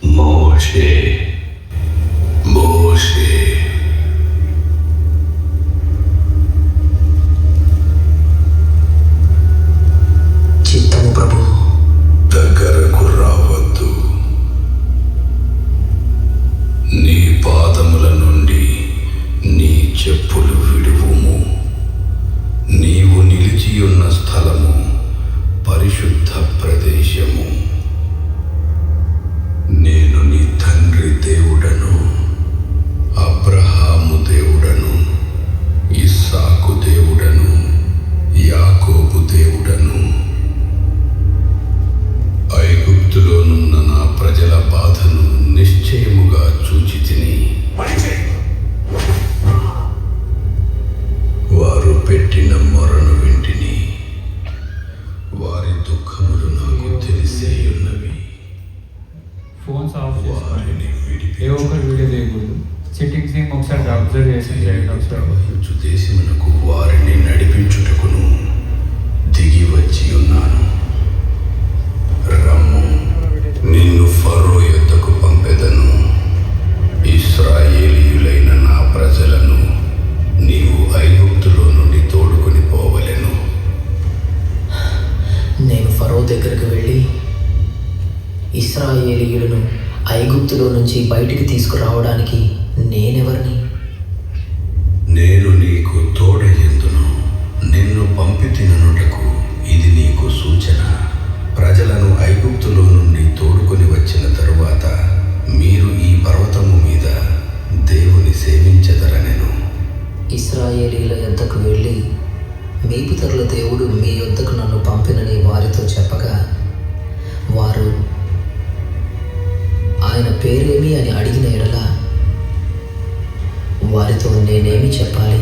మోషే మోషే చిత్తము ప్రభు. దగ్గరకు రావద్దు. నీ పాదముల నుండి నీ చెప్పులు విడువుము. నీవు నిలిచియున్న స్థలము పరిశుద్ధ ప్రదేశము. నేను నీ తండ్రి దేవుడను, అబ్రహాము దేవుడను, ఇస్సాకు దేవుడను, యాకోబు దేవుడను. ఐగుప్తులోనున్న నా ప్రజల బాధను నిశ్చయముగా చూచి తిని వారు పెట్టిన మొరను వింటిని. వారి దుఃఖములు నాకు తెలిసే ఉన్నవి. ఫోన్స్ ఆఫ్ వారిని ఏ ఒక్కరు వీడియో చేయకూడదు. సెట్టింగ్స్ ఒకసారి అబ్జర్వ్ చేసి ప్రవహించు దేశమునకు వారిని నడిపించుటకును దిగి వచ్చి ఉన్నాను. రమ్ము, నిన్ను ఫరో యొద్దకు పంపెదను. ఇశ్రాయేలీయులైన నా ప్రజలను నీవు ఐగుప్తులో నుండి తోడుకొని పోవలెను. నేను ఫరో దగ్గరకు వెళ్ళి ఇశ్రాయేలీయులను ఐగుప్తులో నుంచి బయటికి తీసుకురావడానికి నేనెవరిని? నేను నీకు తోడయ్యందును. నిన్ను పంపితిననుటకు ఇది నీకు సూచన. ప్రజలను ఐగుప్తులో నుండి తోడుకొని వచ్చిన తరువాత మీరు ఈ పర్వతము మీద దేవుని సేవించెదరనెను. ఇశ్రాయేలీల యొద్దకు వెళ్ళి మీ పితరుల దేవుడు మీ యొద్దకు నన్ను పంపినని వారితో చెప్పగా వారు ఆయన పేరేమి అని అడిగిన ఎడల వారితో నేనేమి చెప్పాలి?